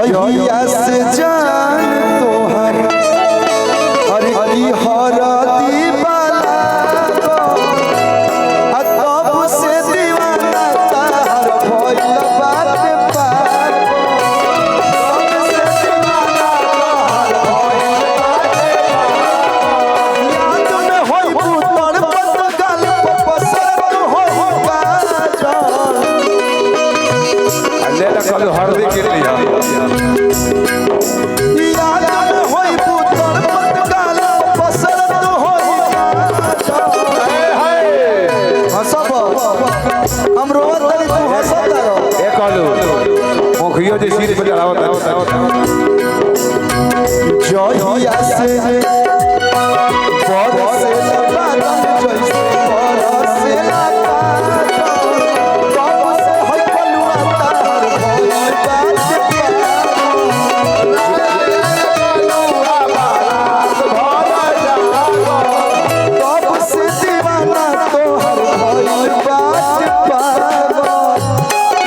जहिया से जान तोहर अरे की हरदी वाला तब से दीवाना तार भइल बाटे पार तब से दीवाना तार भइल बाटे याद में होई पुतर पत गाल पसंद होई काजल ले कल हरदी के लिया हम रोवत तनी तू हंसत रहो ए कलू मुखियो जे सिर पे चढ़ावत जहिया से बरसे बादल जैसे बरसे तब से है पलुआ तार भइल बाटे तब से दीवाना तोहर भइल बाटे पागल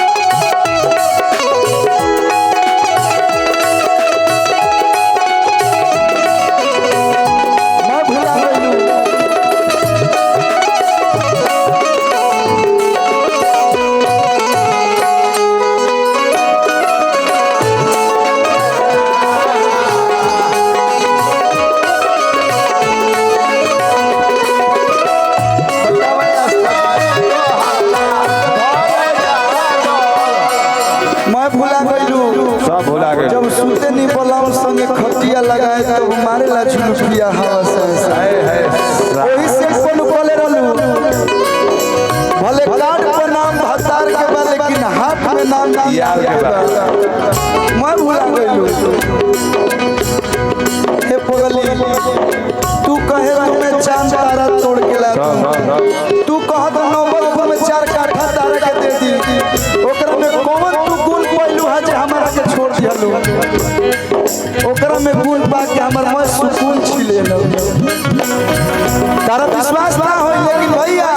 मैं भुला गइलू मैं भुला गइलू सब भुला गए जब सुते नहीं पलाम संगे खटिया लगाए तब मारे ला झुलुकिया हवा से वही से कोन बोले रहलू भले कार्ड पर नाम भतार के बा लेकिन हाथ में नाम यार के बा मैं भुला गइलू हे पगली तू कहे तुम्हें चांद तारा तोड़ के ला तू कह तो नौबत में 4 काठा तारा के दे दी ओकरा में कौन तू गुण कोइलू है जे हमरा के छोड़ दिहलू ओकरा में गुण पा के हमर मन सुकून छिले लो तारा विश्वास ना होई लेकिन भैया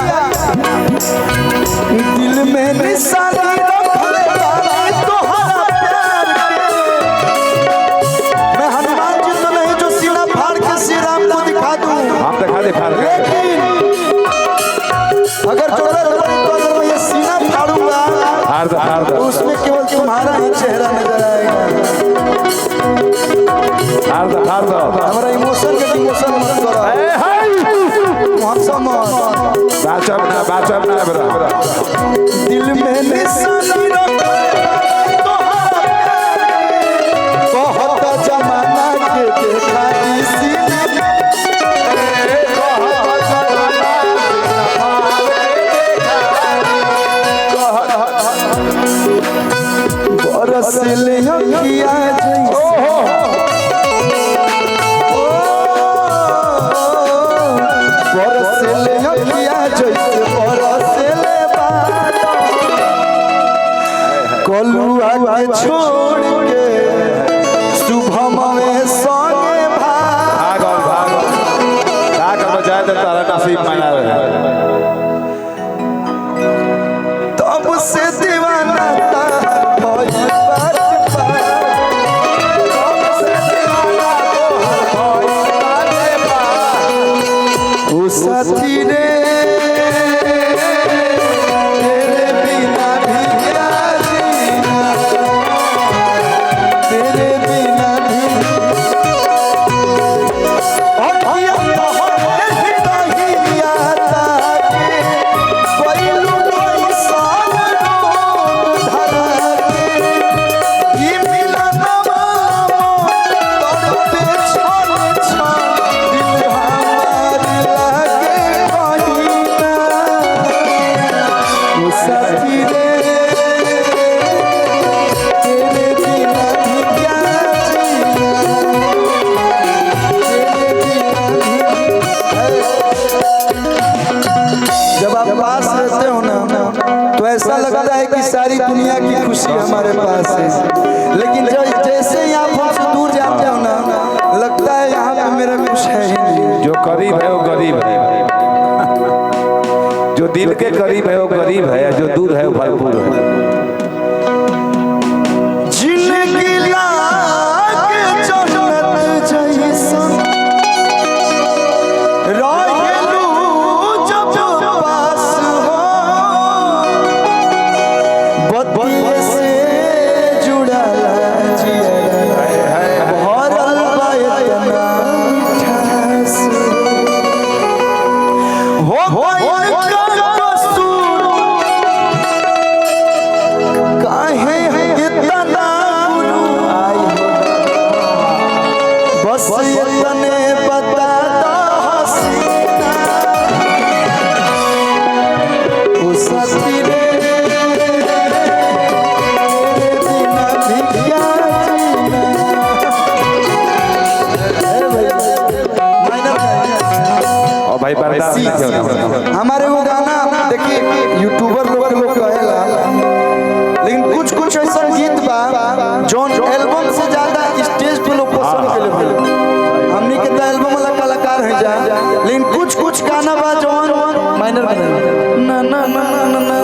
दिल में निशानी रखले बानी तोहरा प्यार के मैं हनुमान जी तो नहीं जो सीना फाड़ के श्री राम को दिखा दूं हम दिखा दे लेकिन अगर जरूरत पड़ी तो अगर मैं ये सीना फाड़ूंगा हार तो उसमें केवल तुम्हारा ही चेहरा नजर आएगा हमारा इमोशन के डिमोशन मत करो बाचब ना बरा दिल में निशानी रखले तोहरा प्यार कहत जमाना के देखा इसी बरसले अखिया जैसे बरसले अखिया जैसे बरसले बादल कलुआ के छोड़ के शुभम में संगे भागल बजाय दे तारा नसीब मना रहे तब से दीवाना तार भइल बाटे पागल तब से दीवाना तोहर भइल बाटे पागल ओ साथी रे तेरे बिना भी क्या जीना तेरे बिना भी अखियां तोहरे ही नहीं आता के कोइलू कोई सान रोग धरा के ई मिलनवा तड़पे छन छन दिल हमार लागे कहिना ओ साथी रे तेरे बिना भी क्या जीना तेरे बिना भी जब आप पास रहते हो ना तो ऐसा लगता है कि सारी दुनिया की खुशी हमारे पास है लेकिन जैसे ही आप हमसे दूर जाते हो ना लगता है यहाँ पे मेरा कुछ है ही नहीं जो करीब है वो गरीब है जो दिल के करीब है वो गरीब है जो दूर है वो भरपूर है जिंदगी ला बस तने बता दो हसीना ओ सती रे तेरे बिना भी क्या जीना। और भाई बर्दाश्त नहीं होता। हमारे वो गाना देखिए यूट्यूबर लोग कहेला, लेकिन कुछ कुछ ऐसा गीत बा जौन एल्बम से ज्यादा स्टेज पे लोग पसंद के लिए हमनी के तो एल्बम वाला कलाकार है जा, लेकिन कुछ कुछ गाना बा जौन माइनर ना ना ना ना ना